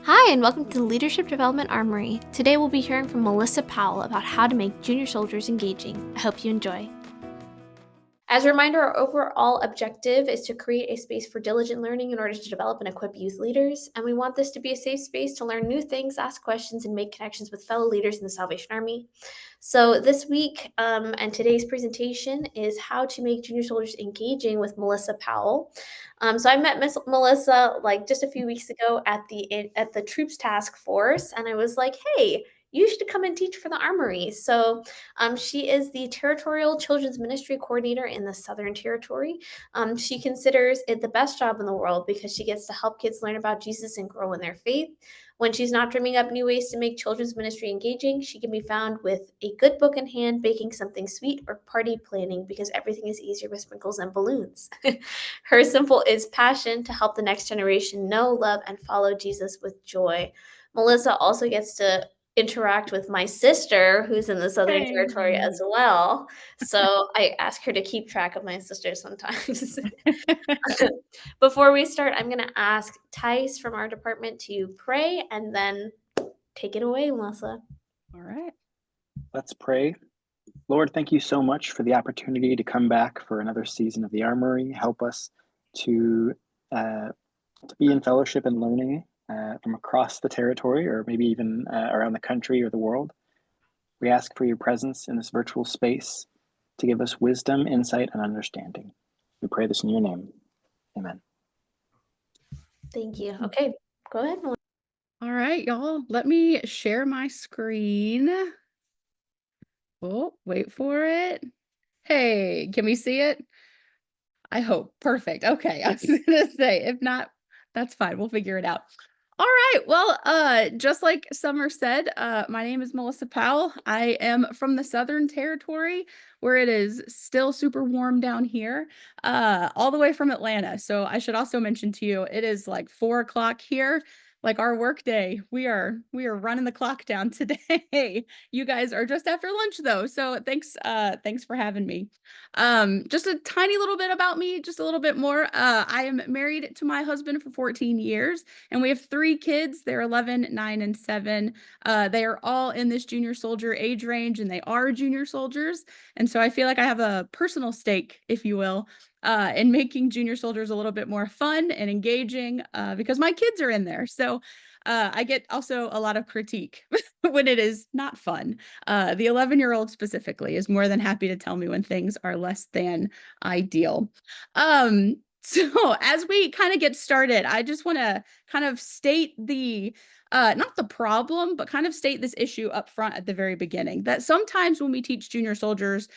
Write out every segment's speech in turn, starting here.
Hi, and welcome to the Leadership Development Armory. Today we'll be hearing from Melissa Powell about how to make junior soldiers engaging. I hope you enjoy. As a reminder, our overall objective is to create a space for diligent learning in order to develop and equip youth leaders. And we want this to be a safe space to learn new things, ask questions, and make connections with fellow leaders in the Salvation Army. So this week and today's presentation is how to make junior soldiers engaging with Melissa Powell. So I met Miss Melissa like just a few weeks ago at the Troops Task Force, and I was like, "Hey, you should come and teach for the Armory." So she is the Territorial Children's Ministry Coordinator in the Southern Territory. She considers it the best job in the world because she gets to help kids learn about Jesus and grow in their faith. When she's not dreaming up new ways to make children's ministry engaging, she can be found with a good book in hand, baking something sweet, or party planning because everything is easier with sprinkles and balloons. Her symbol is passion to help the next generation know, love, and follow Jesus with joy. Melissa also gets to interact with my sister, who's in the Southern Hey. Territory as well. So I ask her to keep track of my sister sometimes. Before we start, I'm going to ask Tice from our department to pray and then take it away, Melissa. All right. Let's pray. Lord, thank you so much for the opportunity to come back for another season of the Armory. Help us to be in fellowship and learning from across the territory, or maybe even around the country or the world. We ask for your presence in this virtual space to give us wisdom, insight, and understanding. We pray this in your name. Amen. Thank you. Okay, go ahead, Melissa. All right, y'all. Let me share my screen. Oh, wait for it. Hey, can we see it? I hope. Perfect. Okay. I was gonna say, if not, that's fine. We'll figure it out. All right. Well, just like Summer said, my name is Melissa Powell. I am from the Southern Territory, where it is still super warm down here, all the way from Atlanta. So I should also mention to you, it is like 4 o'clock here, like our work day. We are running the clock down today. You guys are just after lunch though. So thanks for having me. Just a tiny little bit about me, just a little bit more. I am married to my husband for 14 years. And we have 3 kids. They're 11, 9, and 7. They are all in this junior soldier age range, and they are junior soldiers. And so I feel like I have a personal stake, if you will, in making junior soldiers a little bit more fun and engaging because my kids are in there. So I get also a lot of critique when it is not fun. The 11-year-old specifically is more than happy to tell me when things are less than ideal. So as we kind of get started, I just want to kind of state the not the problem, but kind of state this issue up front at the very beginning, that sometimes when we teach junior soldiers,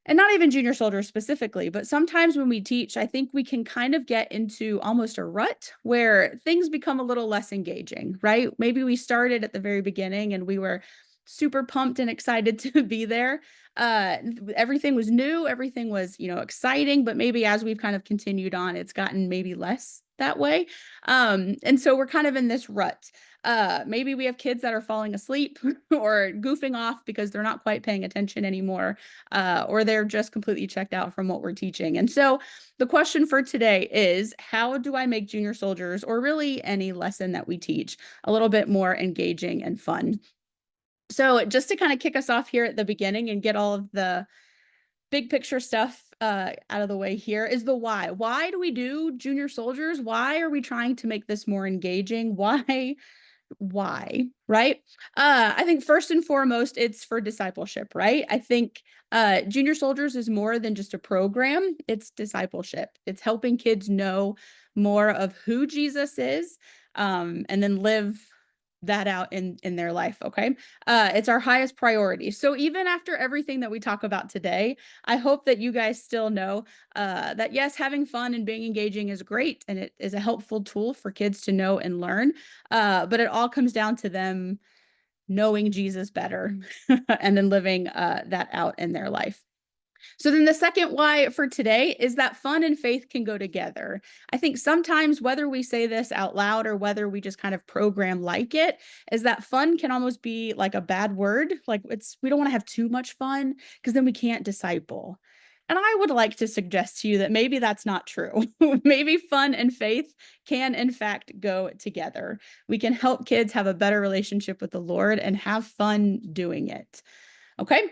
and not even junior soldiers specifically, but sometimes when we teach, I think we can kind of get into almost a rut where things become a little less engaging, right? Maybe we started at the very beginning and we were super pumped and excited to be there. Everything was new, everything was, exciting, but maybe as we've kind of continued on, it's gotten maybe less that way. And so we're kind of in this rut. Maybe we have kids that are falling asleep or goofing off because they're not quite paying attention anymore, or they're just completely checked out from what we're teaching. And so the question for today is, how do I make junior soldiers, or really any lesson that we teach, a little bit more engaging and fun? So just to kind of kick us off here at the beginning and get all of the big picture stuff out of the way here is the why. Why do we do junior soldiers? Why are we trying to make this more engaging? Why, right? I think first and foremost, it's for discipleship, right? I think junior soldiers is more than just a program. It's discipleship. It's helping kids know more of who Jesus is, and then live that out in their life. Okay. It's our highest priority. So even after everything that we talk about today, I hope that you guys still know that yes, having fun and being engaging is great, and it is a helpful tool for kids to know and learn. But it all comes down to them knowing Jesus better and then living that out in their life. So then the second why for today is that fun and faith can go together. I think sometimes whether we say this out loud or whether we just kind of program like it, is that fun can almost be like a bad word. Like we don't want to have too much fun because then we can't disciple. And I would like to suggest to you that maybe that's not true. Maybe fun and faith can, in fact, go together. We can help kids have a better relationship with the Lord and have fun doing it. Okay,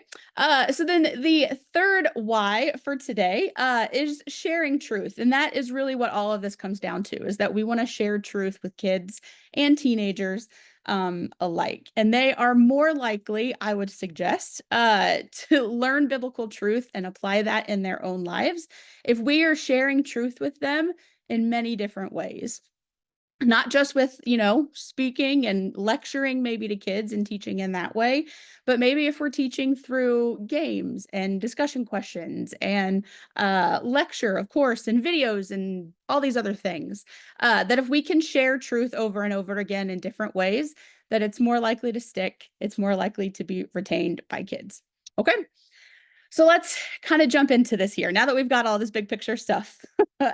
so then the third why for today is sharing truth. And that is really what all of this comes down to, is that we want to share truth with kids and teenagers alike. And they are more likely, I would suggest, to learn biblical truth and apply that in their own lives if we are sharing truth with them in many different ways. Not just with, speaking and lecturing maybe to kids and teaching in that way, but maybe if we're teaching through games and discussion questions and lecture, of course, and videos and all these other things, that if we can share truth over and over again in different ways, that it's more likely to stick, it's more likely to be retained by kids. Okay. So let's kind of jump into this here now that we've got all this big picture stuff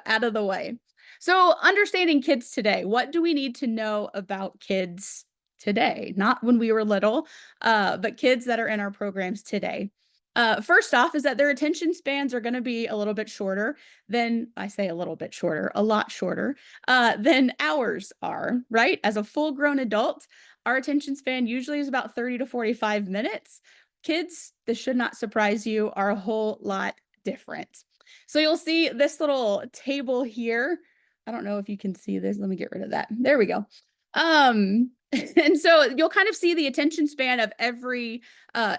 out of the way. So understanding kids today, what do we need to know about kids today? Not when we were little, but kids that are in our programs today. First off is that their attention spans are going to be a little bit shorter than, I say a little bit shorter, a lot shorter than ours are, right? As a full grown adult, our attention span usually is about 30 to 45 minutes. Kids, this should not surprise you, are a whole lot different. So you'll see this little table here. I don't know if you can see this. Let me get rid of that. There we go. And so you'll kind of see the attention span of every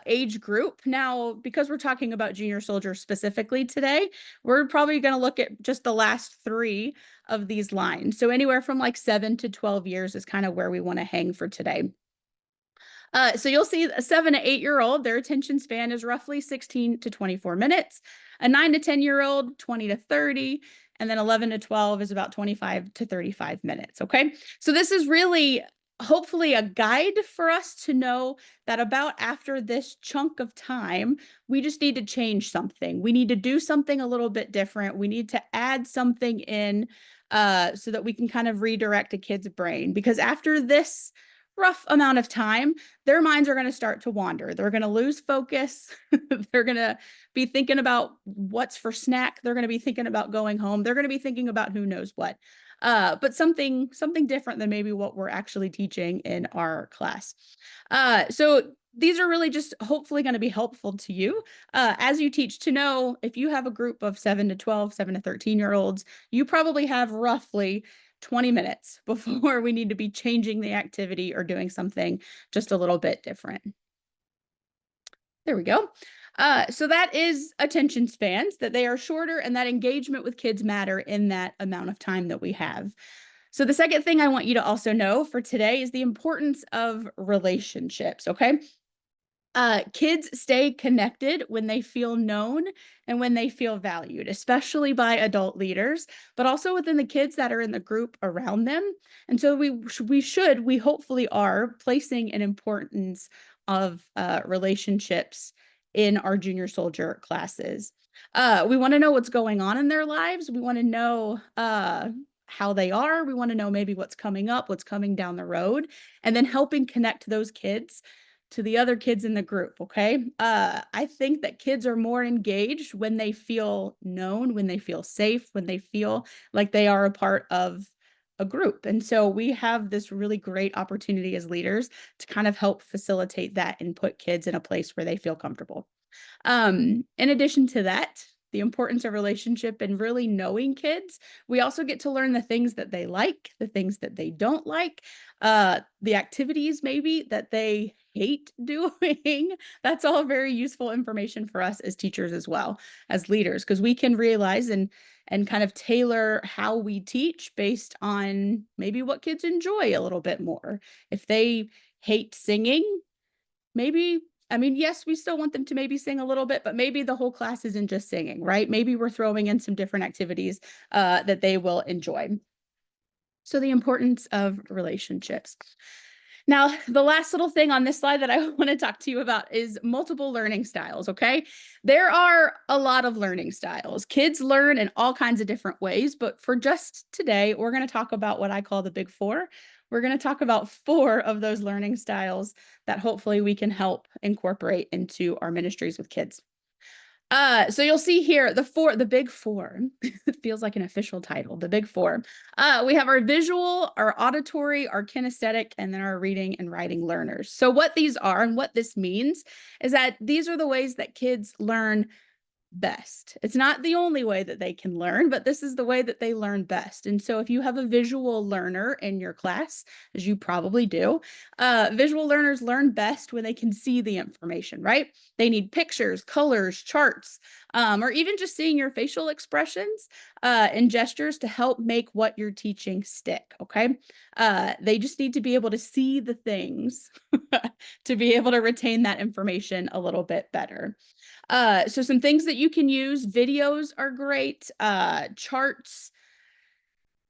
age group. Now, because we're talking about junior soldiers specifically today, we're probably going to look at just the last 3 of these lines. So anywhere from like 7 to 12 years is kind of where we want to hang for today. So you'll see a 7 to 8-year-old, their attention span is roughly 16 to 24 minutes. A 9 to 10-year-old, 20 to 30. And then 11 to 12 is about 25 to 35 minutes. Okay. So this is really hopefully a guide for us to know that about after this chunk of time, we just need to change something. We need to do something a little bit different. We need to add something in so that we can kind of redirect a kid's brain, because after this rough amount of time, their minds are going to start to wander. They're going to lose focus. They're going to be thinking about what's for snack. They're going to be thinking about going home. They're going to be thinking about who knows what. But something different than maybe what we're actually teaching in our class. So these are really just hopefully going to be helpful to you as you teach, to know if you have a group of 7 to 12, 7 to 13-year-olds, you probably have roughly 20 minutes before we need to be changing the activity or doing something just a little bit different. There we go. So that is attention spans, that they are shorter and that engagement with kids matter in that amount of time that we have. So the second thing I want you to also know for today is the importance of relationships, okay? Kids stay connected when they feel known and when they feel valued, especially by adult leaders, but also within the kids that are in the group around them. And so we hopefully are placing an importance of relationships in our junior soldier classes. We want to know what's going on in their lives. We want to know how they are. We want to know maybe what's coming up, what's coming down the road, and then helping connect those kids to the other kids in the group. Okay. I think that kids are more engaged when they feel known, when they feel safe, when they feel like they are a part of a group. And so we have this really great opportunity as leaders to kind of help facilitate that and put kids in a place where they feel comfortable. In addition to that, the importance of relationship and really knowing kids, we also get to learn the things that they like, the things that they don't like, the activities maybe that they hate doing. That's all very useful information for us as teachers as well as leaders, because we can realize and kind of tailor how we teach based on maybe what kids enjoy a little bit more. If they hate singing, maybe, I mean, yes, we still want them to maybe sing a little bit, but maybe the whole class isn't just singing, right? Maybe we're throwing in some different activities that they will enjoy. So the importance of relationships. Now, the last little thing on this slide that I want to talk to you about is multiple learning styles, okay? There are a lot of learning styles. Kids learn in all kinds of different ways, but for just today, we're going to talk about what I call the big 4. We're going to talk about 4 of those learning styles that hopefully we can help incorporate into our ministries with kids. So you'll see here the big four. It feels like an official title, the big four. We have our visual, our auditory, our kinesthetic, and then our reading and writing learners. So what these are and what this means is that these are the ways that kids learn best. It's not the only way that they can learn, but this is the way that they learn best. And so if you have a visual learner in your class, as you probably do, visual learners learn best when they can see the information, right? They need pictures, colors, charts, or even just seeing your facial expressions and gestures to help make what you're teaching stick, okay? They just need to be able to see the things to be able to retain that information a little bit better. So some things that you can use, videos are great, charts,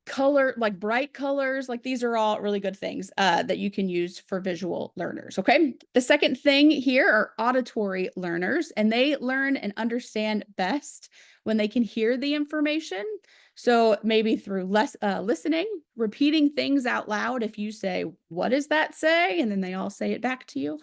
color, like bright colors, like these are all really good things that you can use for visual learners, okay? The second thing here are auditory learners, and they learn and understand best when they can hear the information. So maybe through listening, repeating things out loud. If you say, "What does that say?" and then they all say it back to you.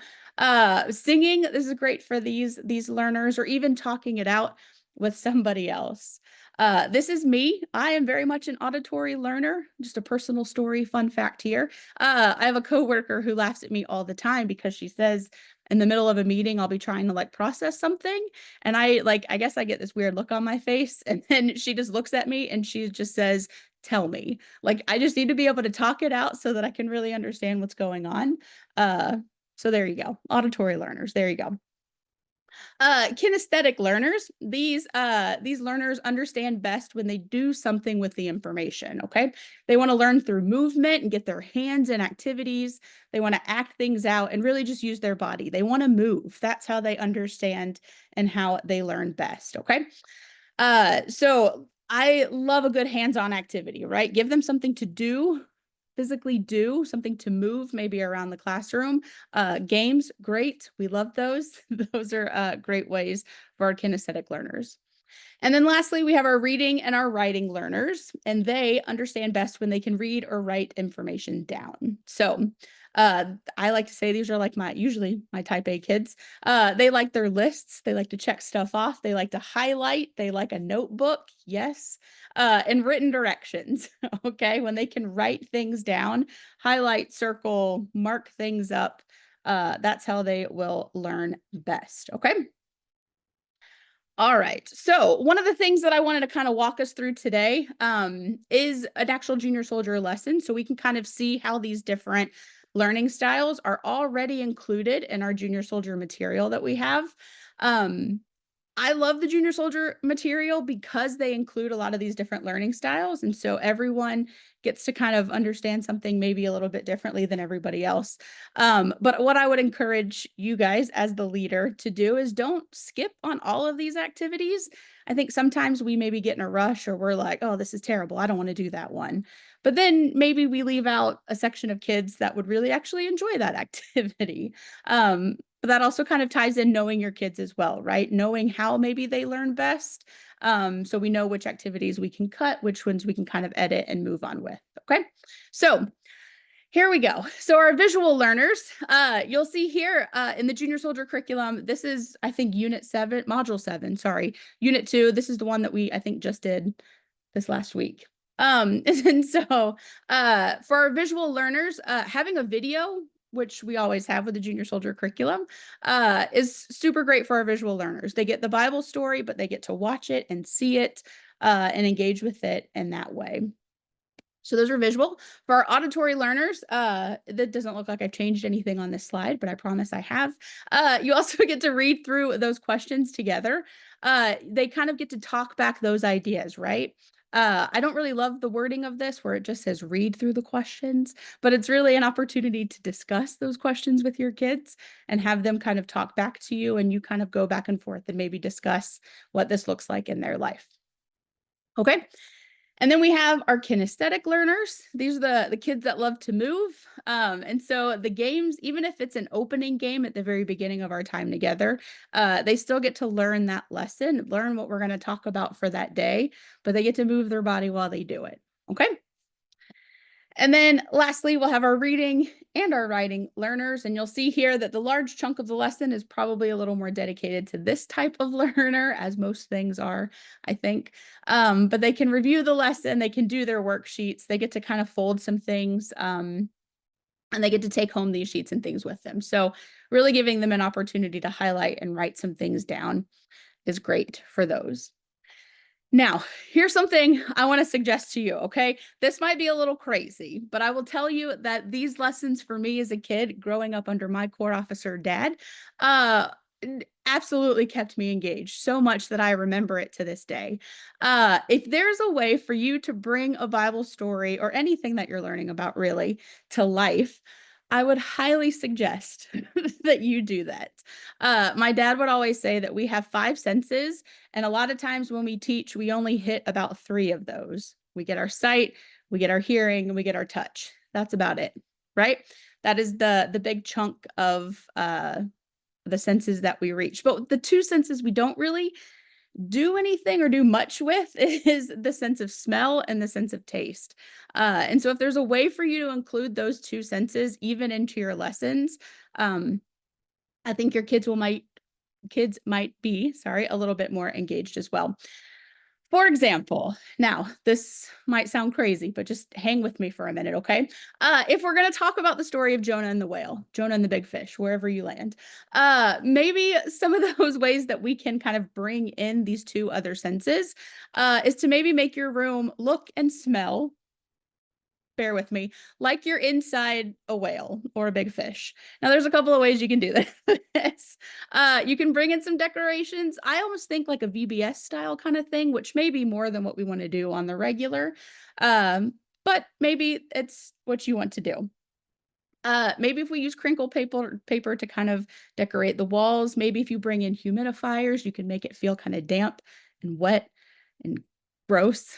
Singing, this is great for these learners, or even talking it out with somebody else. This is me. I am very much an auditory learner. Just a personal story, fun fact here. I have a coworker who laughs at me all the time because she says in the middle of a meeting, I'll be trying to like process something. And I guess I get this weird look on my face. And then she just looks at me and she just says, "Tell me." Like, I just need to be able to talk it out so that I can really understand what's going on. So there you go. Auditory learners. There you go. Kinesthetic learners, these learners understand best when they do something with the information, okay? They want to learn through movement and get their hands in activities. They want to act things out and really just use their body. They want to move. That's how they understand and how they learn best, okay? So I love a good hands-on activity, right? Give them something to do, physically do, something to move, maybe around the classroom. Games, great. We love those. Those are great ways for our kinesthetic learners. And then lastly, we have our reading and our writing learners, and they understand best when they can read or write information down. So I like to say these are like usually my type A kids. They like their lists. They like to check stuff off. They like to highlight. They like a notebook. Yes. And written directions. Okay. When they can write things down, highlight, circle, mark things up. That's how they will learn best. Okay. All right. So one of the things that I wanted to kind of walk us through today is an actual junior soldier lesson. So we can kind of see how these different learning styles are already included in our junior soldier material that we have. I love the junior soldier material because they include a lot of these different learning styles. And so everyone gets to kind of understand something maybe a little bit differently than everybody else. But what I would encourage you guys as the leader to do is don't skip on all of these activities. I think sometimes we maybe get in a rush or we're like, "Oh, this is terrible. I don't want to do that one." But then maybe we leave out a section of kids that would really actually enjoy that activity. But that also kind of ties in knowing your kids as well, right? Knowing how maybe they learn best. So we know which activities we can cut, which ones we can kind of edit and move on with. Okay. So here we go. So our visual learners, you'll see here in the junior soldier curriculum, this is, I think, module 7, sorry, unit 2. This is the one that I think, just did this last week. And so for our visual learners, having a video, which we always have with the junior soldier curriculum, is super great for our visual learners. They get the Bible story, but they get to watch it and see it and engage with it in that way. So those are visual. For our auditory learners, that doesn't look like I've changed anything on this slide, but I promise I have. You also get to read through those questions together. They kind of get to talk back those ideas, right? I don't really love the wording of this where it just says read through the questions, but it's really an opportunity to discuss those questions with your kids and have them kind of talk back to you, and you kind of go back and forth and maybe discuss what this looks like in their life. Okay. And then we have our kinesthetic learners. These are the kids that love to move. And so the games, even if it's an opening game at the very beginning of our time together, they still get to learn that lesson, learn what we're going to talk about for that day, but they get to move their body while they do it. Okay. And then lastly, we'll have our reading and our writing learners. And you'll see here that the large chunk of the lesson is probably a little more dedicated to this type of learner, as most things are, I think. But they can review the lesson, they can do their worksheets, they get to kind of fold some things, and they get to take home these sheets and things with them. So really giving them an opportunity to highlight and write some things down is great for those. Now, here's something I want to suggest to you, okay? This might be a little crazy, but I will tell you that these lessons for me as a kid growing up under my Corps officer dad, absolutely kept me engaged so much that I remember it to this day. If there's a way for you to bring a Bible story or anything that you're learning about really to life, I would highly suggest that you do that. My dad would always say that we have 5 senses, and a lot of times when we teach, we only hit about 3 of those. We get our sight, we get our hearing, and we get our touch. That's about it, right? That is the big chunk of the senses that we reach. But the 2 senses we don't really do anything or do much with is the sense of smell and the sense of taste. And so if there's a way for you to include those 2 senses even into your lessons, I think your kids might be, a little bit more engaged as well. For example, now this might sound crazy, but just hang with me for a minute, okay? If we're going to talk about the story of Jonah and the whale, Jonah and the big fish, wherever you land, maybe some of those ways that we can kind of bring in these 2 other senses is to maybe make your room look and smell, bear with me, like you're inside a whale or a big fish. Now, there's a couple of ways you can do this. You can bring in some decorations. I almost think like a VBS style kind of thing, which may be more than what we want to do on the regular. But maybe it's what you want to do. Maybe if we use crinkle paper to kind of decorate the walls, maybe if you bring in humidifiers, you can make it feel kind of damp and wet and gross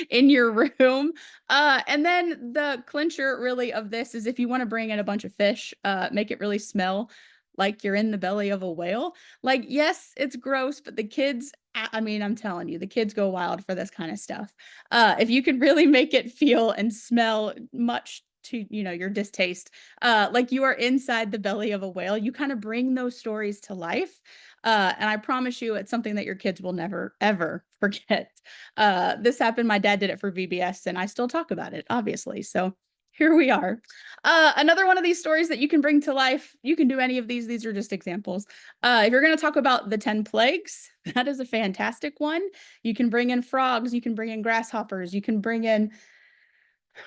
in your room. And then the clincher really of this is if you want to bring in a bunch of fish, make it really smell like you're in the belly of a whale. Like, yes, it's gross, but the kids, I mean, I'm telling you, the kids go wild for this kind of stuff. If you can really make it feel and smell much to your distaste, like you are inside the belly of a whale, you kind of bring those stories to life. And I promise you, it's something that your kids will never, ever forget. This happened. My dad did it for VBS, and I still talk about it, obviously. So here we are. Another one of these stories that you can bring to life. You can do any of these. These are just examples. If you're going to talk about the 10 plagues, that is a fantastic one. You can bring in frogs. You can bring in grasshoppers. You can bring in,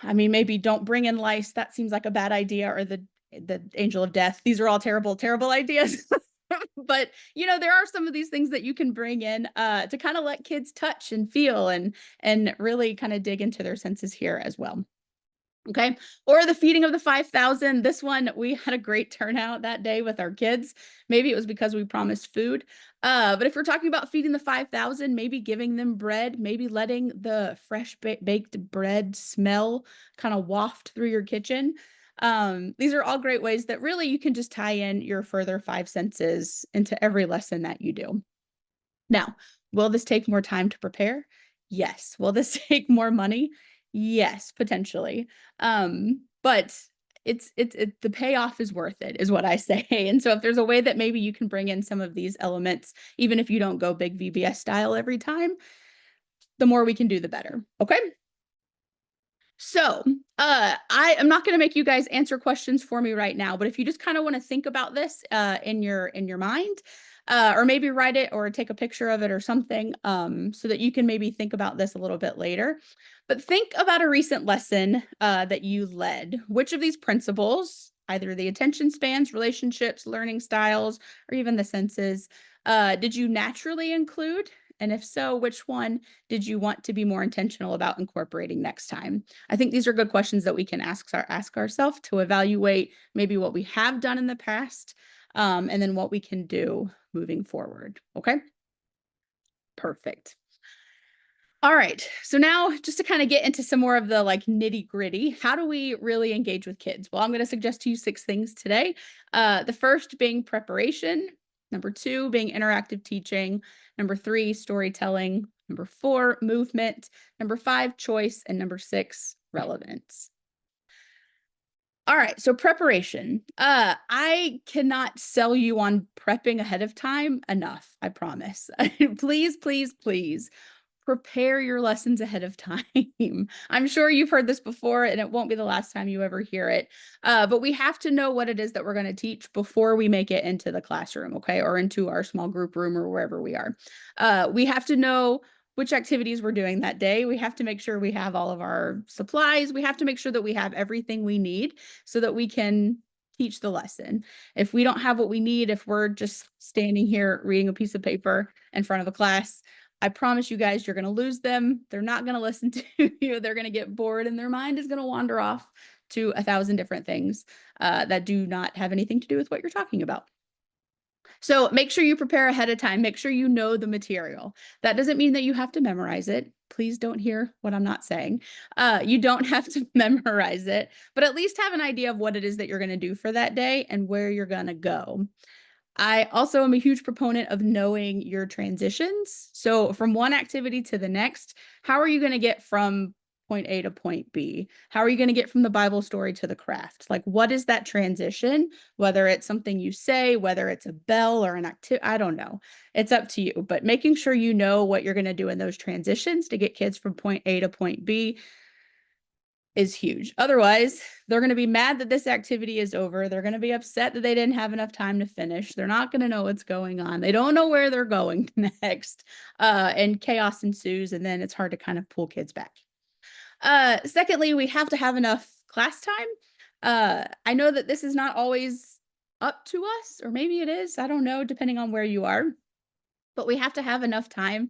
I mean, maybe don't bring in lice. That seems like a bad idea. Or the angel of death. These are all terrible, terrible ideas. But, there are some of these things that you can bring in to kind of let kids touch and feel and really kind of dig into their senses here as well. Okay. Or the feeding of the 5,000. This one, we had a great turnout that day with our kids. Maybe it was because we promised food. But if we're talking about feeding the 5,000, maybe giving them bread, maybe letting the fresh baked bread smell kind of waft through your kitchen. These are all great ways that really you can just tie in your further 5 senses into every lesson that you do. Now, will this take more time to prepare? Yes. Will this take more money? Yes, potentially. But it's the payoff is worth it, is what I say. And so if there's a way that maybe you can bring in some of these elements, even if you don't go big VBS style every time, the more we can do, the better. Okay. So I am not going to make you guys answer questions for me right now, but if you just kind of want to think about this in your mind, or maybe write it or take a picture of it or something, so that you can maybe think about this a little bit later. But think about a recent lesson that you led. Which of these principles, either the attention spans, relationships, learning styles, or even the senses, did you naturally include? And if so, which one did you want to be more intentional about incorporating next time? I think these are good questions that we can ask ourselves to evaluate maybe what we have done in the past, and then what we can do moving forward. Okay. Perfect. All right. So now just to kind of get into some more of the like nitty gritty, how do we really engage with kids? Well, I'm going to suggest to you 6 things today. The first being preparation. Number 2 being interactive teaching. Number 3, storytelling. Number 4, movement. Number 5, choice. And number 6, relevance. All right, so preparation. I cannot sell you on prepping ahead of time enough, I promise. Please, please, please prepare your lessons ahead of time. I'm sure you've heard this before, and it won't be the last time you ever hear it. But we have to know what it is that we're going to teach before we make it into the classroom, okay, or into our small group room or wherever we are. We have to know which activities we're doing that day. We have to make sure we have all of our supplies. We have to make sure that we have everything we need so that we can teach the lesson. If we don't have what we need, if we're just standing here reading a piece of paper in front of a class, I promise you guys, you're going to lose them. They're not going to listen to you. They're going to get bored and their mind is going to wander off to 1,000 different things that do not have anything to do with what you're talking about. So make sure you prepare ahead of time. Make sure you know the material. That doesn't mean that you have to memorize it. Please don't hear what I'm not saying. You don't have to memorize it, but at least have an idea of what it is that you're going to do for that day and where you're going to go. I also am a huge proponent of knowing your transitions. So from one activity to the next, how are you going to get from point A to point B? How are you going to get from the Bible story to the craft? Like, what is that transition? Whether it's something you say, whether it's a bell or an activity, I don't know. It's up to you. But making sure you know what you're going to do in those transitions to get kids from point A to point B is huge. Otherwise, they're going to be mad that this activity is over. They're going to be upset that they didn't have enough time to finish. They're not going to know what's going on. They don't know where they're going next. And chaos ensues, and then it's hard to kind of pull kids back. Secondly, we have to have enough class time. I know that this is not always up to us, or maybe it is. I don't know, depending on where you are. But we have to have enough time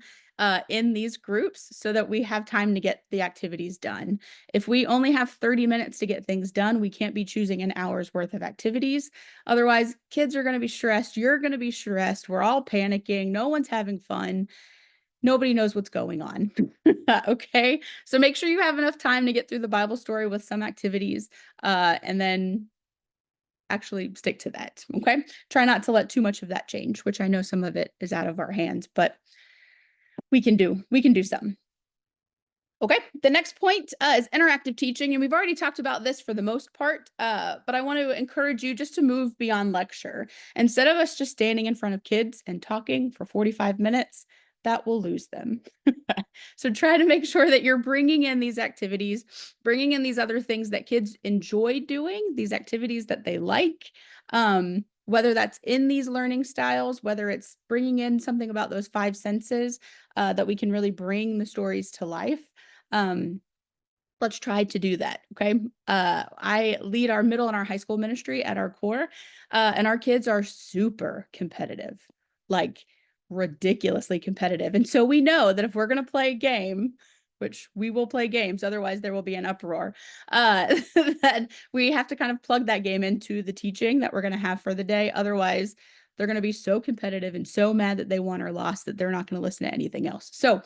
in these groups so that we have time to get the activities done. If we only have 30 minutes to get things done, we can't be choosing an hour's worth of activities. Otherwise, kids are going to be stressed. You're going to be stressed. We're all panicking. No one's having fun. Nobody knows what's going on. Okay. So make sure you have enough time to get through the Bible story with some activities and then actually stick to that. Okay. Try not to let too much of that change, which I know some of it is out of our hands, but we can do some. Okay. The next point is interactive teaching. And we've already talked about this for the most part, but I want to encourage you just to move beyond lecture. Instead of us just standing in front of kids and talking for 45 minutes, that will lose them. So try to make sure that you're bringing in these activities, bringing in these other things that kids enjoy doing, these activities that they like, whether that's in these learning styles, whether it's bringing in something about those 5 senses that we can really bring the stories to life. Let's try to do that. Okay. I lead our middle and our high school ministry at our Corps, and our kids are super competitive, like ridiculously competitive. And so we know that if we're going to play a game, which we will play games, otherwise there will be an uproar, that we have to kind of plug that game into the teaching that we're going to have for the day. Otherwise, they're going to be so competitive and so mad that they won or lost that they're not going to listen to anything else. So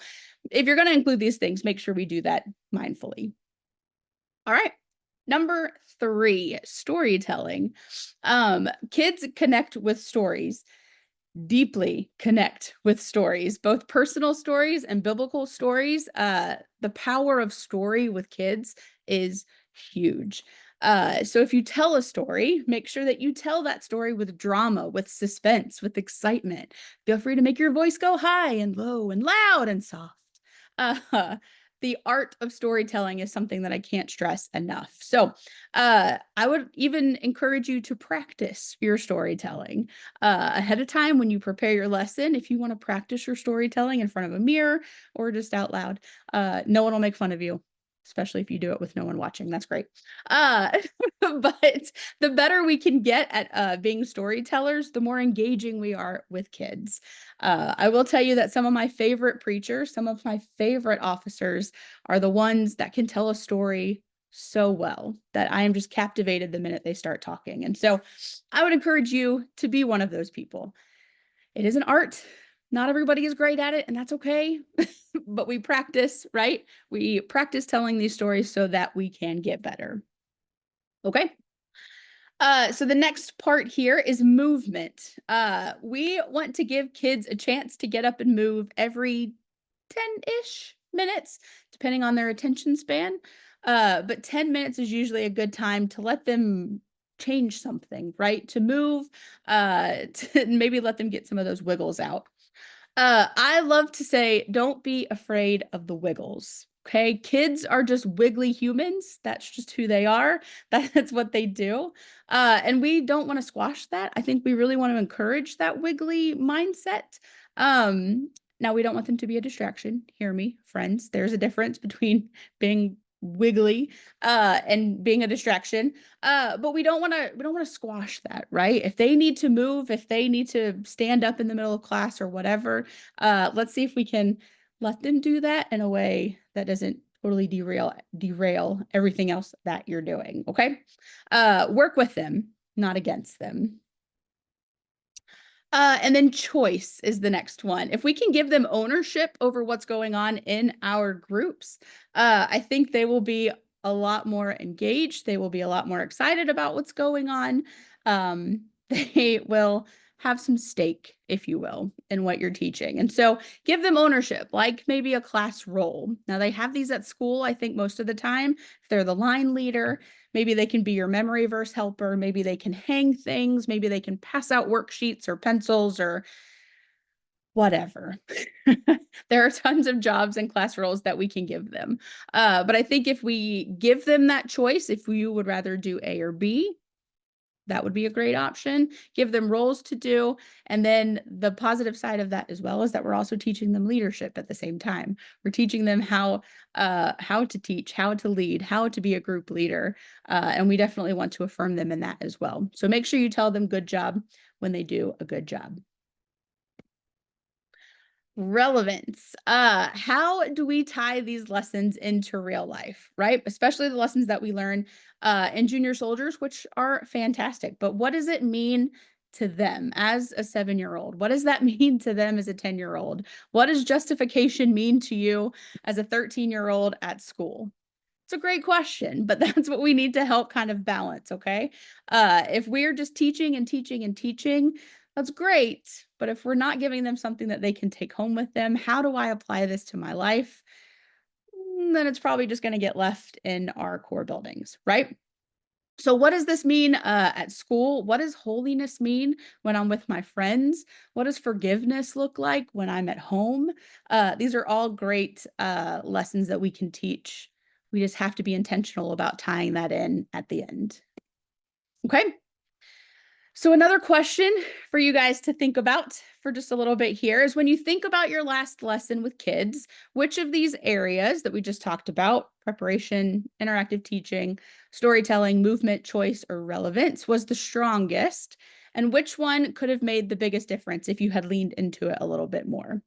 if you're going to include these things, make sure we do that mindfully. All right. Number 3, storytelling. Kids connect with stories, deeply connect with stories, both personal stories and biblical stories. The power of story with kids is huge. So if you tell a story, make sure that you tell that story with drama, with suspense, with excitement. Feel free to make your voice go high and low and loud and soft. The art of storytelling is something that I can't stress enough. So I would even encourage you to practice your storytelling ahead of time when you prepare your lesson. If you want to practice your storytelling in front of a mirror or just out loud, no one will make fun of you, especially if you do it with no one watching. That's great. But the better we can get at being storytellers, the more engaging we are with kids. I will tell you that some of my favorite preachers, some of my favorite officers are the ones that can tell a story so well that I am just captivated the minute they start talking. And so I would encourage you to be one of those people. It is an art. Not everybody is great at it, and that's okay. But we practice, right? We practice telling these stories so that we can get better. Okay. So the next part here is movement. We want to give kids a chance to get up and move every 10-ish minutes, depending on their attention span. But 10 minutes is usually a good time to let them change something, right? To move, to maybe let them get some of those wiggles out. I love to say, don't be afraid of the wiggles. Okay. Kids are just wiggly humans. That's just who they are. That's what they do. And we don't want to squash that. I think we really want to encourage that wiggly mindset. Now we don't want them to be a distraction. Hear me, friends. There's a difference between being wiggly and being a distraction. But we don't want to squash that, right? If they need to move, if they need to stand up in the middle of class or whatever, let's see if we can let them do that in a way that doesn't totally derail everything else that you're doing. Okay. Work with them, not against them. And then choice is the next one. If we can give them ownership over what's going on in our groups, I think they will be a lot more engaged. They will be a lot more excited about what's going on. They will have some stake, if you will, in what you're teaching. And so give them ownership, like maybe a class role. Now they have these at school, I think most of the time. If they're the line leader, maybe they can be your memory verse helper. Maybe they can hang things. Maybe they can pass out worksheets or pencils or whatever. There are tons of jobs and class roles that we can give them. But I think if we give them that choice, if you would rather do A or B, that would be a great option. Give them roles to do. And then the positive side of that as well is that we're also teaching them leadership at the same time. We're teaching them how to teach, how to lead, how to be a group leader. And we definitely want to affirm them in that as well. So make sure you tell them good job when they do a good job. Relevance. How do we tie these lessons into real life, right? Especially the lessons that we learn in junior soldiers, which are fantastic. But what does it mean to them as a 7-year-old? What does that mean to them as a 10-year-old? What does justification mean to you as a 13-year-old at school? It's a great question, but that's what we need to help kind of balance, okay? If we're just teaching and teaching and teaching, that's great. But if we're not giving them something that they can take home with them, how do I apply this to my life? Then it's probably just going to get left in our core buildings, right? So what does this mean at school? What does holiness mean when I'm with my friends? What does forgiveness look like when I'm at home? These are all great lessons that we can teach. We just have to be intentional about tying that in at the end. Okay. So another question for you guys to think about for just a little bit here is when you think about your last lesson with kids, which of these areas that we just talked about, preparation, interactive teaching, storytelling, movement, choice, or relevance was the strongest? And which one could have made the biggest difference if you had leaned into it a little bit more?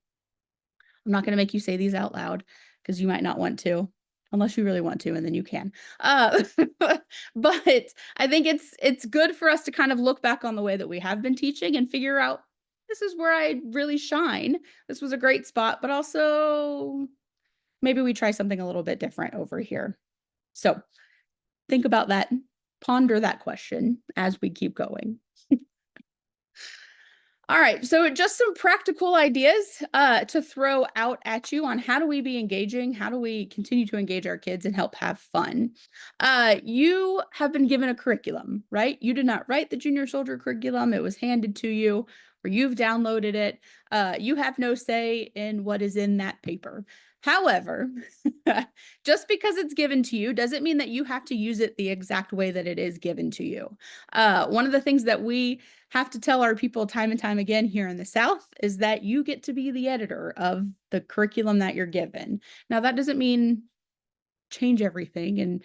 I'm not going to make you say these out loud because you might not want to. Unless you really want to, and then you can. But I think it's good for us to kind of look back on the way that we have been teaching and figure out, this is where I really shine. This was a great spot, but also maybe we try something a little bit different over here. So think about that, ponder that question as we keep going. All right, so just some practical ideas to throw out at you on how do we be engaging, how do we continue to engage our kids and help have fun. You have been given a curriculum, right? You did not write the junior soldier curriculum. It was handed to you or you've downloaded it. You have no say in what is in that paper. However, just because it's given to you doesn't mean that you have to use it the exact way that it is given to you. One of the things that we have to tell our people time and time again here in the South is that you get to be the editor of the curriculum that you're given. Now, that doesn't mean change everything and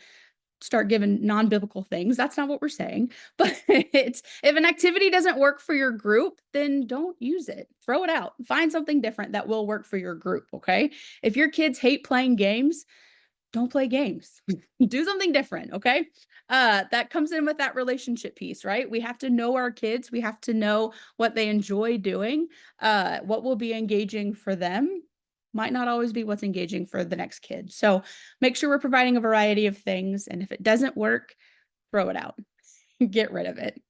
start giving non-biblical things. That's not what we're saying. But if an activity doesn't work for your group, then don't use it. Throw it out. Find something different that will work for your group, okay? If your kids hate playing games, don't play games. Do something different, okay? That comes in with that relationship piece, right? We have to know our kids. We have to know what they enjoy doing. What will be engaging for them might not always be what's engaging for the next kid. So make sure we're providing a variety of things. And if it doesn't work, throw it out. Get rid of it.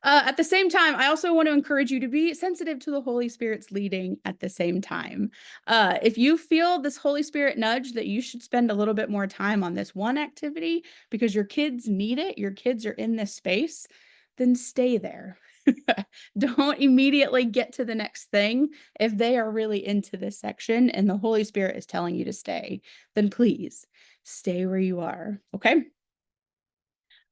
At the same time, I also want to encourage you to be sensitive to the Holy Spirit's leading at the same time. If you feel this Holy Spirit nudge that you should spend a little bit more time on this one activity because your kids need it, your kids are in this space, then stay there. Don't immediately get to the next thing. If they are really into this section and the Holy Spirit is telling you to stay, then please stay where you are. Okay.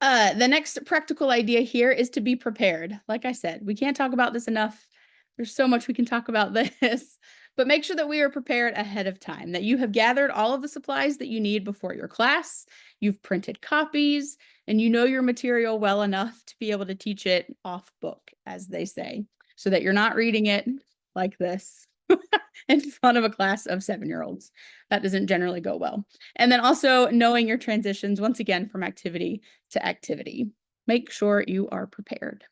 The next practical idea here is to be prepared. Like I said, we can't talk about this enough. There's so much we can talk about this, but make sure that we are prepared ahead of time, that you have gathered all of the supplies that you need before your class, you've printed copies, and you know your material well enough to be able to teach it off book, as they say, so that you're not reading it like this in front of a class of 7-year-olds. That doesn't generally go well. And then also knowing your transitions, once again, from activity to activity. Make sure you are prepared.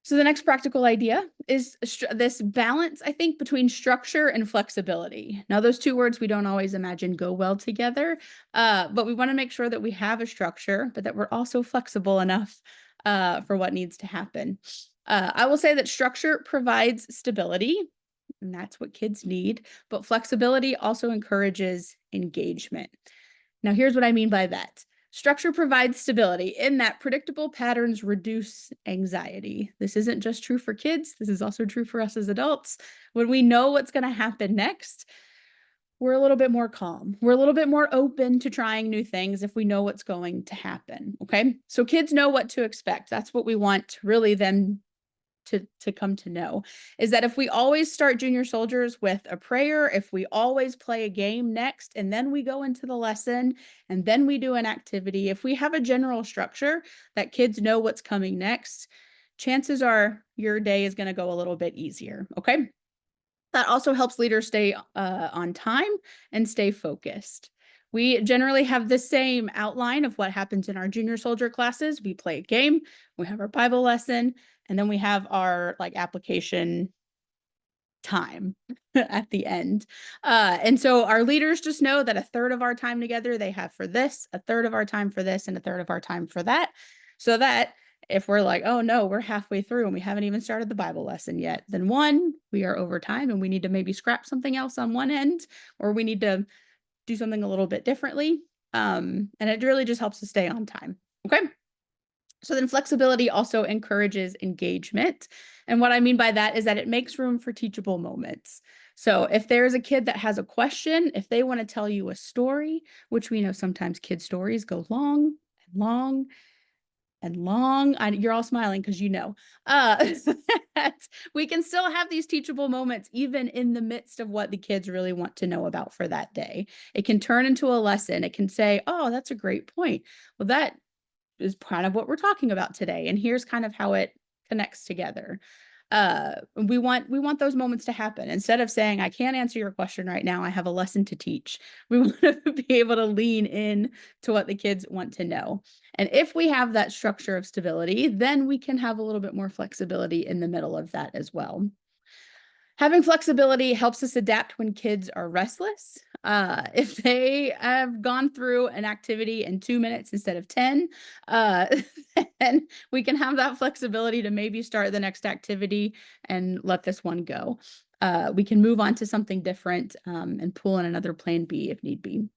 So the next practical idea is this balance, I think, between structure and flexibility. Now, those two words we don't always imagine go well together, but we want to make sure that we have a structure, but that we're also flexible enough for what needs to happen. I will say that structure provides stability, and that's what kids need, but flexibility also encourages engagement. Now, here's what I mean by that. Structure provides stability in that predictable patterns reduce anxiety. This isn't just true for kids. This is also true for us as adults. When we know what's going to happen next, we're a little bit more calm. We're a little bit more open to trying new things if we know what's going to happen. Okay. So kids know what to expect. That's what we want really them to come to know, is that if we always start junior soldiers with a prayer, if we always play a game next, and then we go into the lesson, and then we do an activity, if we have a general structure that kids know what's coming next, chances are your day is going to go a little bit easier. Okay. That also helps leaders stay on time and stay focused. We generally have the same outline of what happens in our junior soldier classes. We play a game, we have our Bible lesson, and then we have our application time at the end. And so our leaders just know that a third of our time together they have for this, a third of our time for this, and a third of our time for that. So that if we're like, oh no, we're halfway through and we haven't even started the Bible lesson yet, then one, we are over time and we need to maybe scrap something else on one end, or we need to do something a little bit differently. And it really just helps us stay on time. Okay. So then flexibility also encourages engagement. And what I mean by that is that it makes room for teachable moments. So if there's a kid that has a question, if they want to tell you a story, which we know sometimes kid stories go long and long and long. You're all smiling because you know. We can still have these teachable moments even in the midst of what the kids really want to know about for that day. It can turn into a lesson. It can say, oh, that's a great point. Well, that is kind of what we're talking about today. And here's kind of how it connects together. We want those moments to happen. Instead of saying, I can't answer your question right now, I have a lesson to teach. We want to be able to lean in to what the kids want to know. And if we have that structure of stability, then we can have a little bit more flexibility in the middle of that as well. Having flexibility helps us adapt when kids are restless. If they have gone through an activity in 2 minutes instead of 10, then we can have that flexibility to maybe start the next activity and let this one go. We can move on to something different and pull in another plan B if need be.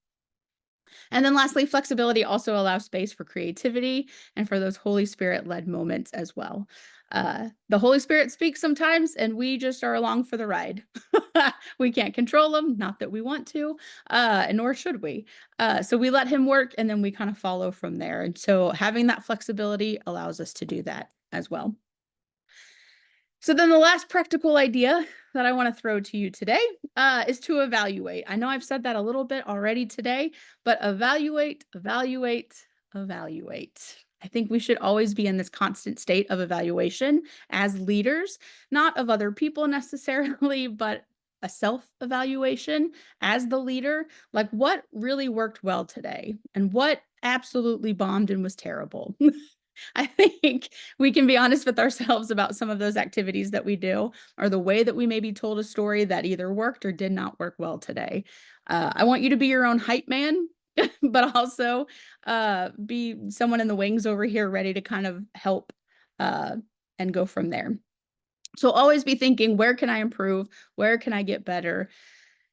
And then lastly, flexibility also allows space for creativity and for those Holy Spirit-led moments as well. The Holy Spirit speaks sometimes, and we just are along for the ride. We can't control them, not that we want to, nor should we. So we let him work, and then we kind of follow from there. And so having that flexibility allows us to do that as well. So then the last practical idea that I want to throw to you today is to evaluate. I know I've said that a little bit already today, but evaluate, evaluate, evaluate. I think we should always be in this constant state of evaluation as leaders, not of other people necessarily, but a self-evaluation as the leader. Like what really worked well today and what absolutely bombed and was terrible. I think we can be honest with ourselves about some of those activities that we do, or the way that we maybe told a story that either worked or did not work well today. I want you to be your own hype man. but also be someone in the wings over here ready to kind of help and go from there. So always be thinking, where can I improve? Where can I get better?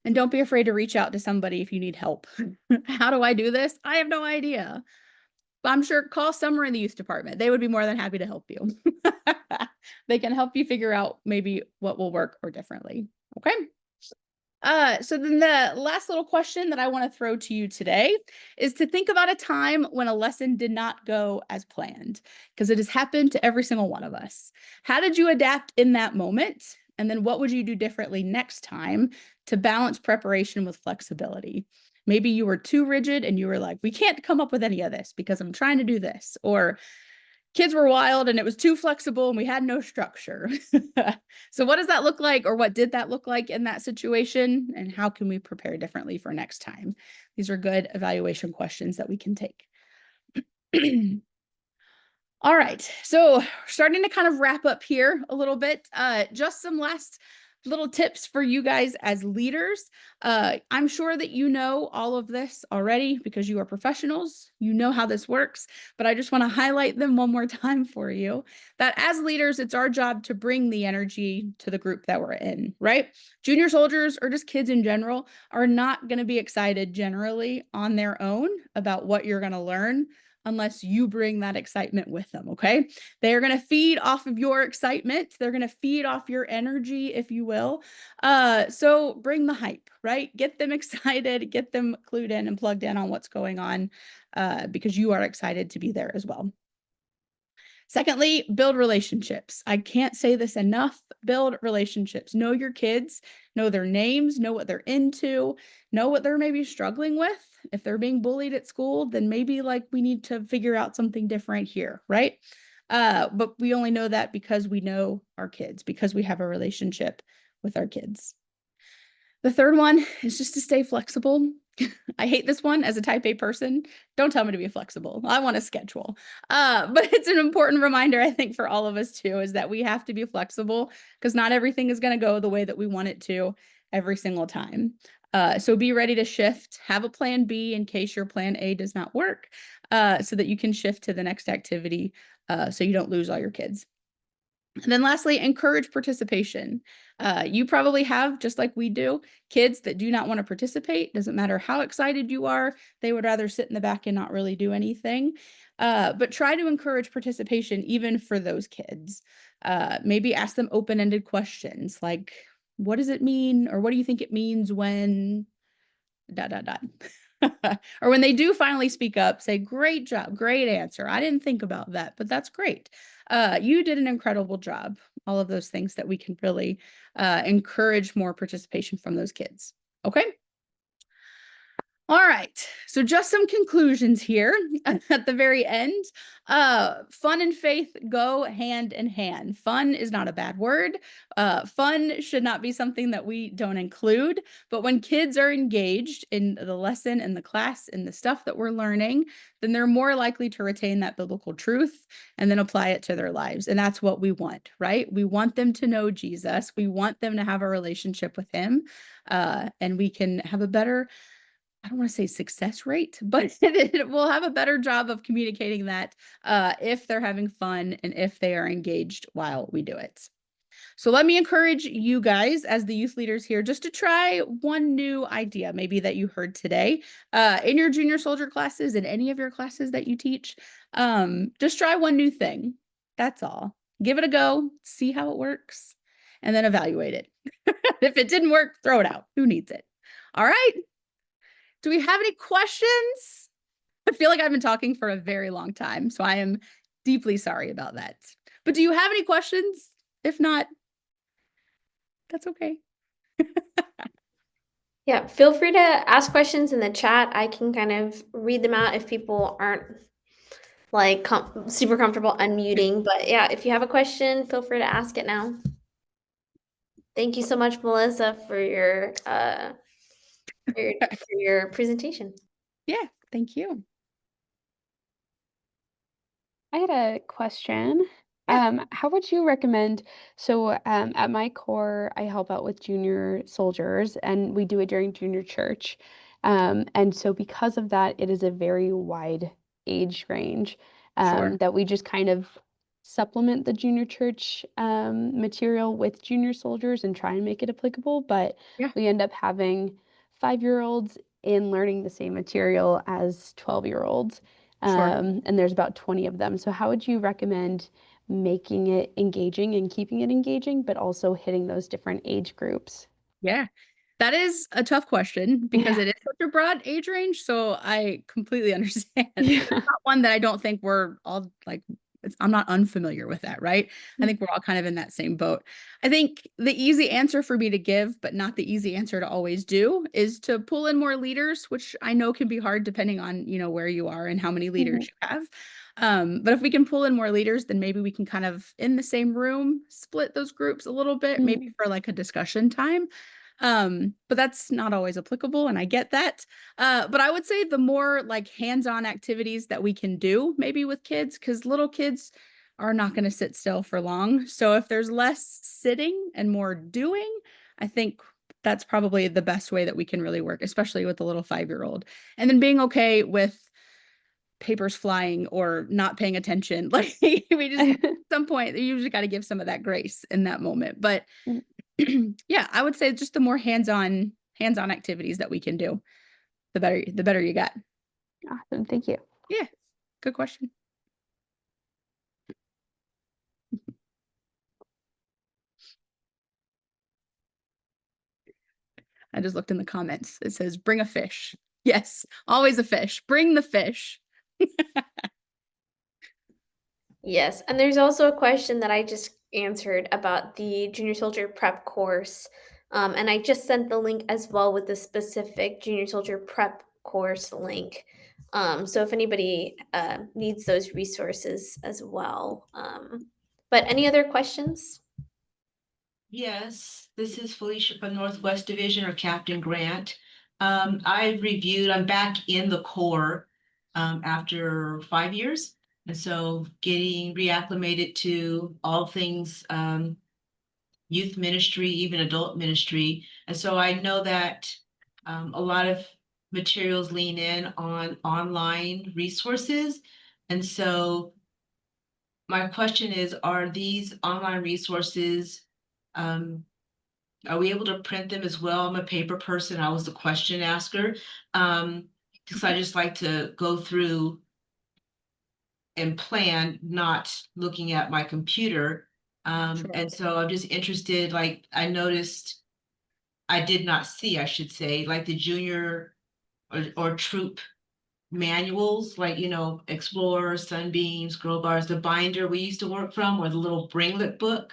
And don't be afraid to reach out to somebody if you need help. How do I do this? I have no idea. But I'm sure call somewhere in the youth department. They would be more than happy to help you. They can help you figure out maybe what will work or differently. Okay. So then the last little question that I want to throw to you today is to think about a time when a lesson did not go as planned, because it has happened to every single one of us. How did you adapt in that moment? And then what would you do differently next time to balance preparation with flexibility? Maybe you were too rigid and you were like, we can't come up with any of this because I'm trying to do this. Or kids were wild and it was too flexible and we had no structure. So what does that look like, or what did that look like in that situation? And how can we prepare differently for next time? These are good evaluation questions that we can take. All right, so starting to kind of wrap up here a little bit, just some last little tips for you guys as leaders. I'm sure that you know all of this already because you are professionals. You know how this works, but I just want to highlight them one more time for you, that as leaders, it's our job to bring the energy to the group that we're in, right? Junior soldiers, or just kids in general, are not going to be excited generally on their own about what you're going to learn unless you bring that excitement with them, okay? They're going to feed off of your excitement. They're going to feed off your energy, if you will. So bring the hype, right? Get them excited, get them clued in and plugged in on what's going on, because you are excited to be there as well. Secondly, build relationships. I can't say this enough. Build relationships. Know your kids, know their names, know what they're into, know what they're maybe struggling with. If they're being bullied at school, then maybe like we need to figure out something different here, right? But we only know that because we know our kids, because we have a relationship with our kids. The third one is just to stay flexible. I hate this one as a type A person. Don't tell me to be flexible. I want a schedule. But it's an important reminder, I think, for all of us too, is that we have to be flexible because not everything is going to go the way that we want it to every single time. So be ready to shift, have a plan B in case your plan A does not work, so that you can shift to the next activity, so you don't lose all your kids. And then lastly, encourage participation. You probably have, just like we do, kids that do not want to participate. Doesn't matter how excited you are, they would rather sit in the back and not really do anything. But try to encourage participation even for those kids. Maybe ask them open-ended questions like, what does it mean? Or what do you think it means when ... Or when they do finally speak up, say, great job, great answer. I didn't think about that, but that's great. You did an incredible job. All of those things that we can really encourage more participation from those kids. Okay. All right, so just some conclusions here at the very end. Fun and faith go hand in hand. Fun is not a bad word. Fun should not be something that we don't include, but when kids are engaged in the lesson and the class and the stuff that we're learning, then they're more likely to retain that biblical truth and then apply it to their lives. And that's what we want, right? We want them to know Jesus. We want them to have a relationship with him, and we can have a better, I don't want to say success rate, but it will have a better job of communicating that if they're having fun and if they are engaged while we do it. So let me encourage you guys as the youth leaders here just to try one new idea maybe that you heard today in your junior soldier classes and any of your classes that you teach. Just try one new thing. That's all. Give it a go, see how it works, and then evaluate it. If it didn't work, throw it out. Who needs it? All right. Do we have any questions? I feel like I've been talking for a very long time, so I am deeply sorry about that. But do you have any questions? If not, that's okay. Yeah, feel free to ask questions in the chat. I can kind of read them out if people aren't like super comfortable unmuting. But yeah, if you have a question, feel free to ask it now. Thank you so much, Melissa, for your presentation. Yeah, thank you. I had a question. Yeah. How would you recommend, so at my corps, I help out with junior soldiers and we do it during junior church. And so because of that, it is a very wide age range Sure. that we just kind of supplement the junior church material with junior soldiers and try and make it applicable. But Yeah. we end up having 5-year-olds in learning the same material as 12-year-olds. Sure. And there's about 20 of them. So how would you recommend making it engaging and keeping it engaging, but also hitting those different age groups? Yeah. That is a tough question because Yeah. it is such a broad age range. So I completely understand. Yeah. It's not one that I don't think we're all like, I'm not unfamiliar with that, right? I think we're all kind of in that same boat. I think the easy answer for me to give, but not the easy answer to always do, is to pull in more leaders, which I know can be hard depending on, where you are and how many leaders you have. But if we can pull in more leaders, then maybe we can kind of in the same room split those groups a little bit, maybe for like a discussion time. But that's not always applicable, and I get that. But I would say the more like hands-on activities that we can do, maybe with kids, because little kids are not going to sit still for long. So if there's less sitting and more doing, I think that's probably the best way that we can really work, especially with the little 5-year-old. And then being okay with papers flying or not paying attention. Like we just at some point, you usually got to give some of that grace in that moment. But yeah, I would say just the more hands-on activities that we can do, the better you got. Awesome. Thank you. Yeah, good question. I just looked in the comments. It says, bring a fish. Yes, always a fish. Bring the fish. Yes, and there's also a question that I just answered about the junior soldier prep course. And I just sent the link as well with the specific junior soldier prep course link. So if anybody needs those resources as well. But any other questions? Yes, this is Felicia from Northwest Division or Captain Grant. I'm back in the Corps after 5 years. And so getting reacclimated to all things youth ministry, even adult ministry. And so I know that a lot of materials lean in on online resources. And so my question is, are these online resources, are we able to print them as well? I'm a paper person. I was the question asker. Because I just like to go through and plan, not looking at my computer. Sure. And so I'm just interested, like I noticed, I did not see, I should say, like the junior or troop manuals, like, Explorer, Sunbeams, Grow Bars, the binder we used to work from, or the little Bringlet book.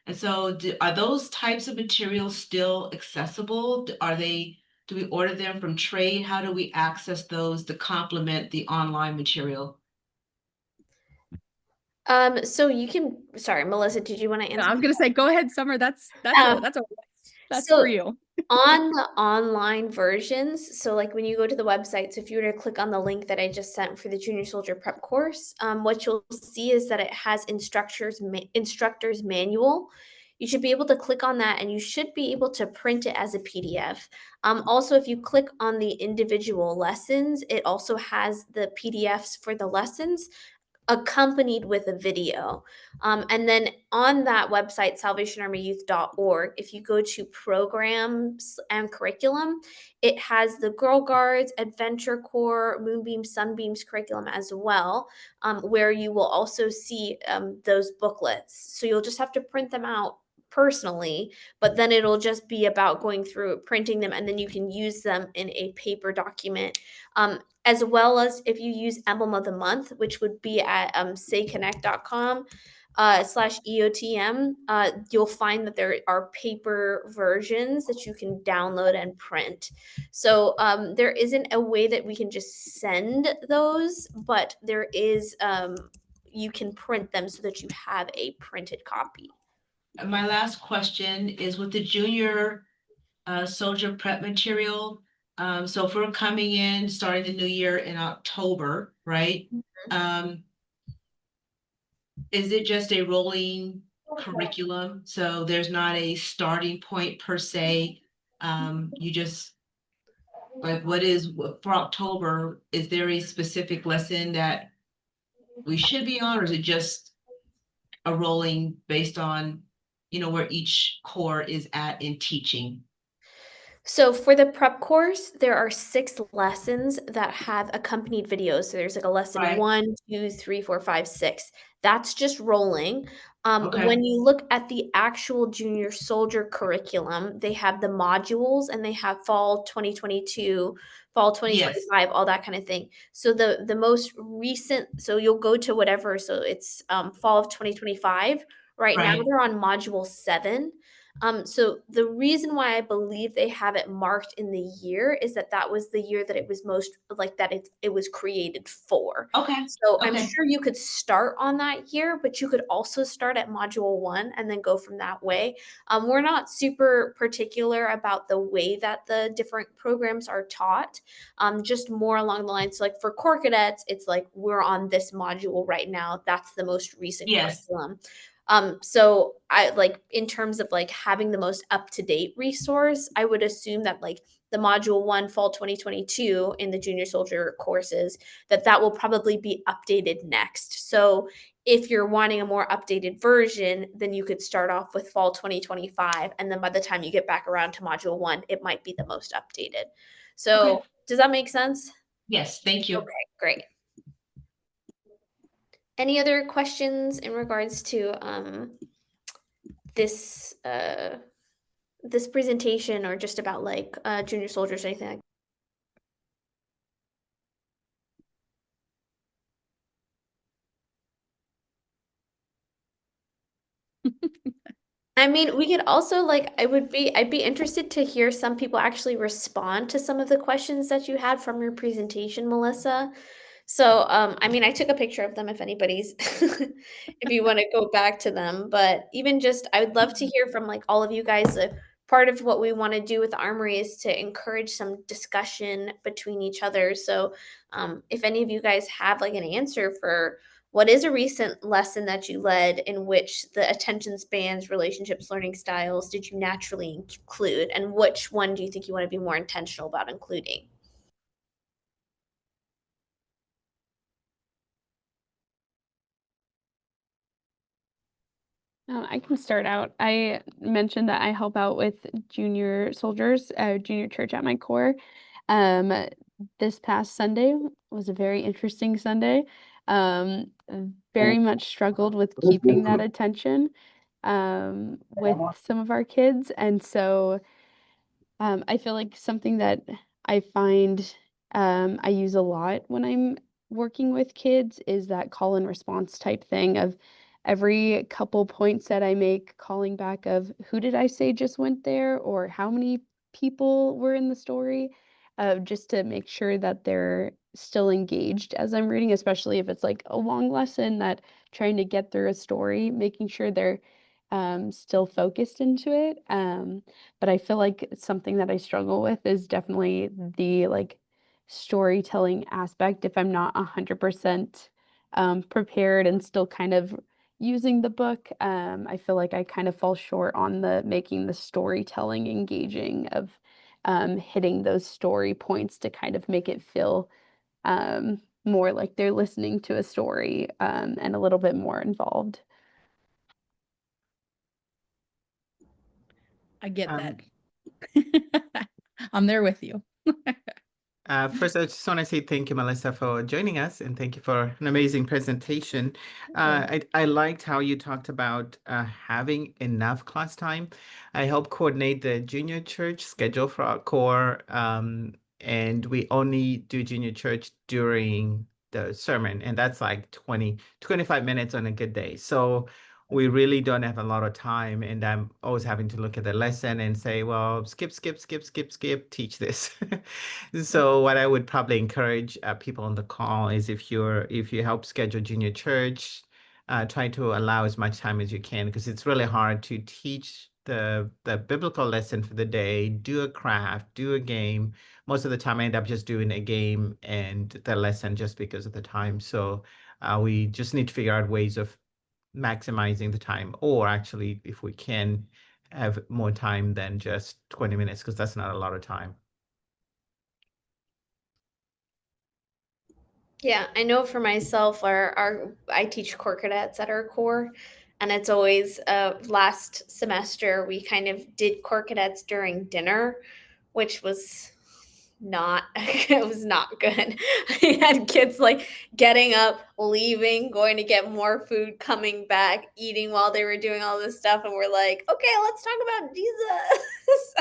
And so are those types of materials still accessible? Do we order them from trade? How do we access those to complement the online material? So you can, sorry, Melissa, did you want to answer? I was gonna say, go ahead, Summer. That's Um, for so you. on the online versions, so like when you go to the website, so if you were to click on the link that I just sent for the junior soldier prep course, what you'll see is that it has instructor's manual. You should be able to click on that and you should be able to print it as a PDF. Also, if you click on the individual lessons, it also has the PDFs for the lessons accompanied with a video. And then on that website, salvationarmyyouth.org, if you go to programs and curriculum, it has the Girl Guards, Adventure Corps, Moonbeams, Sunbeams curriculum as well, where you will also see those booklets. So you'll just have to print them out personally, but then it'll just be about going through printing them, and then you can use them in a paper document. As well as if you use Emblem of the Month, which would be at sayconnect.com /EOTM, you'll find that there are paper versions that you can download and print. So there isn't a way that we can just send those, but there is, you can print them so that you have a printed copy. My last question is with the junior soldier prep material. So if we're coming in, starting the new year in October, right? Is it just a rolling curriculum? So there's not a starting point per se. You just Like for October, is there a specific lesson that we should be on, or is it just a rolling based on, where each corps is at in teaching? So for the prep course, there are 6 lessons that have accompanied videos. So there's like a lesson Right. 1, 2, 3, 4, 5, 6. That's just rolling. Okay. When you look at the actual junior soldier curriculum, they have the modules and they have fall 2022, fall Yes. 2025, all that kind of thing. So the most recent, so you'll go to whatever, so it's fall of 2025. Right now Right. they're on module 7. So the reason why I believe they have it marked in the year is that that was the year that it was most like that it was created for. Okay. So I'm Okay. sure you could start on that year, but you could also start at module 1 and then go from that way. We're not super particular about the way that the different programs are taught, just more along the lines. So like for Corps Cadets, it's like we're on this module right now. That's the most recent Yes. curriculum. So I like in terms of like having the most up-to-date resource, I would assume that like the module 1 fall 2022 in the junior soldier courses, that will probably be updated next. So if you're wanting a more updated version, then you could start off with fall 2025, and then by the time you get back around to module 1, it might be the most updated. So Okay. does that make sense? Yes, thank you. Okay, great. Any other questions in regards to this this presentation, or just about like junior soldiers or anything like I mean, we could also like I'd be interested to hear some people actually respond to some of the questions that you had from your presentation, Melissa. So, I mean, I took a picture of them if anybody's if you want to go back to them, but even just I would love to hear from like all of you guys. Part of what we want to do with Armory is to encourage some discussion between each other. So, if any of you guys have like an answer for what is a recent lesson that you led in which the attention spans, relationships, learning styles did you naturally include, and which one do you think you want to be more intentional about including? I can start out. I mentioned that I help out with junior soldiers, junior church at my corps. Um, this past Sunday was a very interesting Sunday. Very much struggled with keeping that attention with some of our kids. And so I feel like something that I find I use a lot when I'm working with kids is that call and response type thing of every couple points that I make, calling back of who did I say just went there or how many people were in the story, just to make sure that they're still engaged as I'm reading, especially if it's like a long lesson that trying to get through a story, making sure they're still focused into it. But I feel like something that I struggle with is definitely the, like, storytelling aspect if I'm not 100%, prepared and still kind of using the book, I feel like I kind of fall short on the making the storytelling engaging of, hitting those story points to kind of make it feel, more like they're listening to a story, and a little bit more involved. I get Um, that. I'm there with you. First, I just want to say thank you, Melissa, for joining us, and thank you for an amazing presentation. I liked how you talked about having enough class time. I help coordinate the junior church schedule for our corps, and we only do junior church during the sermon, and that's like 25 minutes on a good day. So we really don't have a lot of time, and I'm always having to look at the lesson and say, well, skip, teach this. So what I would probably encourage people on the call is if you help schedule junior church, try to allow as much time as you can, because it's really hard to teach the biblical lesson for the day, do a craft, do a game. Most of the time I end up just doing a game and the lesson just because of the time. So we just need to figure out ways of maximizing the time, or actually, if we can, have more time than just 20 minutes, because that's not a lot of time. Yeah, I know for myself, our I teach core cadets at our corps, and it's always last semester we kind of did core cadets during dinner, which was not it was not good. I had kids like getting up, leaving, going to get more food, coming back, eating while they were doing all this stuff, and we're like, okay, let's talk about Jesus.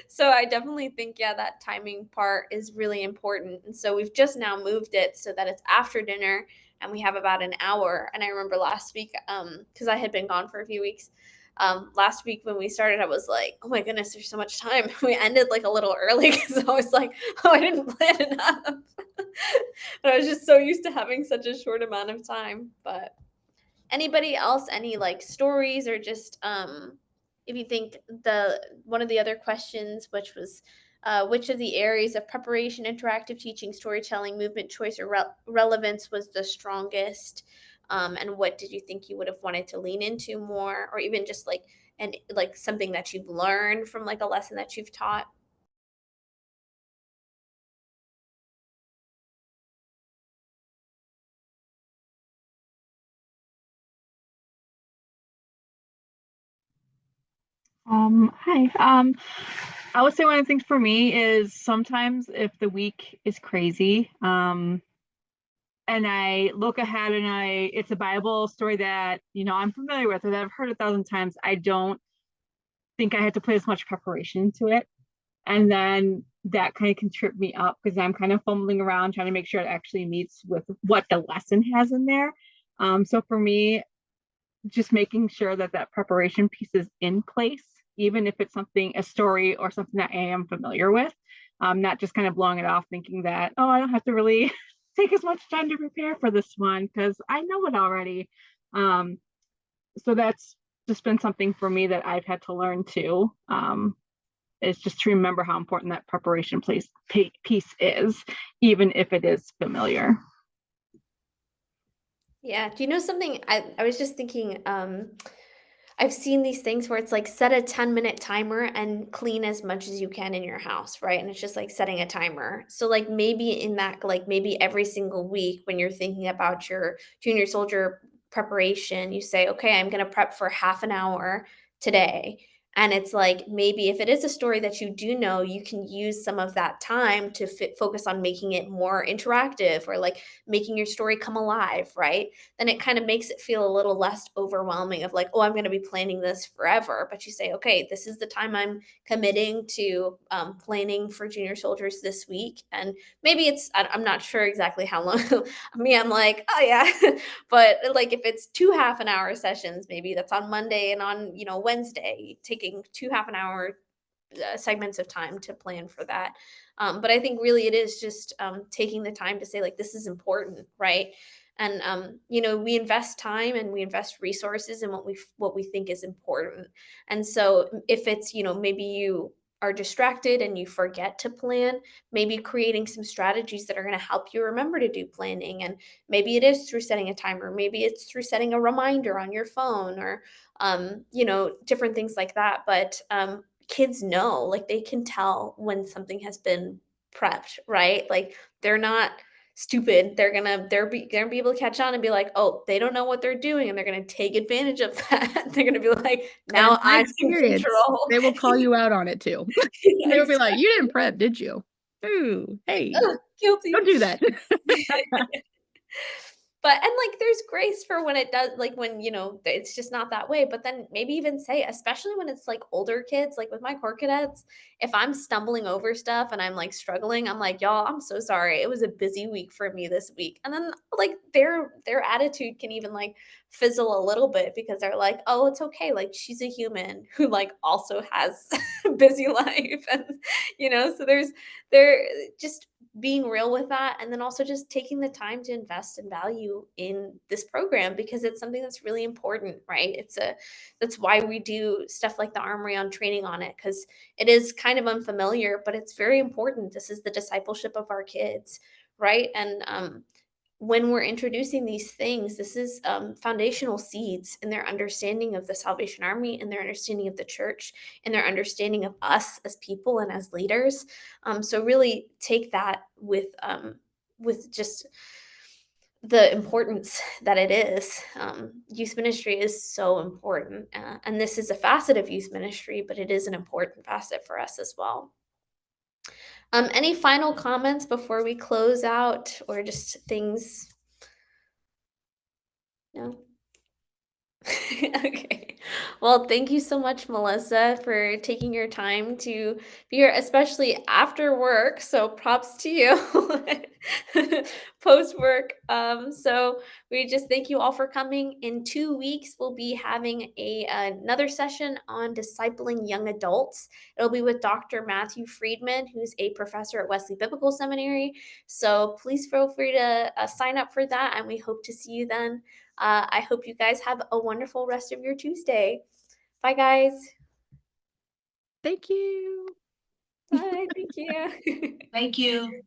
So I definitely think, yeah, that timing part is really important. And so we've just now moved it so that it's after dinner and we have about an hour. And I remember last week, because I had been gone for a few weeks. Last week when we started, I was like, oh my goodness, there's so much time. We ended like a little early because I was like, oh, I didn't plan enough. But I was just so used to having such a short amount of time. But anybody else, any like stories or just if you think the one of the other questions, which was which of the areas of preparation, interactive teaching, storytelling, movement choice, or relevance was the strongest? And what did you think you would have wanted to lean into more, or even just like something that you've learned from like a lesson that you've taught? Hi. I would say one of the things for me is sometimes if the week is crazy, and I look ahead and it's a Bible story that, I'm familiar with or that I've heard 1,000 times, I don't think I had to put as much preparation to it. And then that kind of can trip me up because I'm kind of fumbling around trying to make sure it actually meets with what the lesson has in there. So for me, just making sure that that preparation piece is in place, even if it's a story or something that I am familiar with, not just kind of blowing it off thinking that, oh, I don't have to really take as much time to prepare for this one because I know it already. So that's just been something for me that I've had to learn too. Is just to remember how important that preparation piece is, even if it is familiar. Yeah. Do you know something? I was just thinking, I've seen these things where it's like set a 10-minute timer and clean as much as you can in your house, right? And it's just like setting a timer. So like maybe in that, like maybe every single week when you're thinking about your junior soldier preparation, you say, okay, I'm going to prep for half an hour today. And it's like maybe if it is a story that you do know, you can use some of that time to focus on making it more interactive or like making your story come alive, right? Then it kind of makes it feel a little less overwhelming of like, oh, I'm going to be planning this forever. But you say, okay, this is the time I'm committing to planning for junior soldiers this week. And maybe I'm not sure exactly how long. Me, I'm like, oh, yeah. But like if it's 2 half-an-hour sessions, maybe that's on Monday and on, Wednesday, taking 2 half-an-hour segments of time to plan for that. But I think really it is just taking the time to say like this is important, right? And we invest time and we invest resources in what we think is important. And so if it's maybe you are distracted and you forget to plan, maybe creating some strategies that are going to help you remember to do planning. And maybe it is through setting a timer, maybe it's through setting a reminder on your phone or different things like that. But kids know, like they can tell when something has been prepped, right? Like they're not stupid. They're gonna be able to catch on and be like, oh, they don't know what they're doing, and they're gonna take advantage of that. They're gonna be like, And now my I'm in experience, control. they will call you out on it too. Yeah, They will be like, exactly. you didn't prep, did you? Ooh, hey, Ugh, guilty. don't do that. But and like there's grace for when it does like when it's just not that way, but then maybe even say, especially when it's like older kids, like with my core cadets, if I'm stumbling over stuff and I'm like struggling, I'm like, y'all, I'm so sorry, it was a busy week for me this week. And then like their attitude can even like fizzle a little bit because they're like, oh, it's okay, like she's a human who like also has a busy life. And so there just being real with that, and then also just taking the time to invest in value in this program because it's something that's really important, right? That's why we do stuff like the Armory on training on it, because it is kind of unfamiliar, but it's very important. This is the discipleship of our kids, right? And when we're introducing these things, this is foundational seeds in their understanding of the Salvation Army and their understanding of the church and their understanding of us as people and as leaders. So really take that with just the importance that it is. Youth ministry is so important, and this is a facet of youth ministry, but it is an important facet for us as well. Any final comments before we close out, or just things? No? Okay. Well, thank you so much, Melissa, for taking your time to be here, especially after work. So props to you post work. So we just thank you all for coming. In 2 weeks, we'll be having another session on discipling young adults. It'll be with Dr. Matthew Friedman, who's a professor at Wesley Biblical Seminary. So please feel free to sign up for that, and we hope to see you then. I hope you guys have a wonderful rest of your Tuesday. Bye, guys. Thank you. Bye. Thank you. Thank you.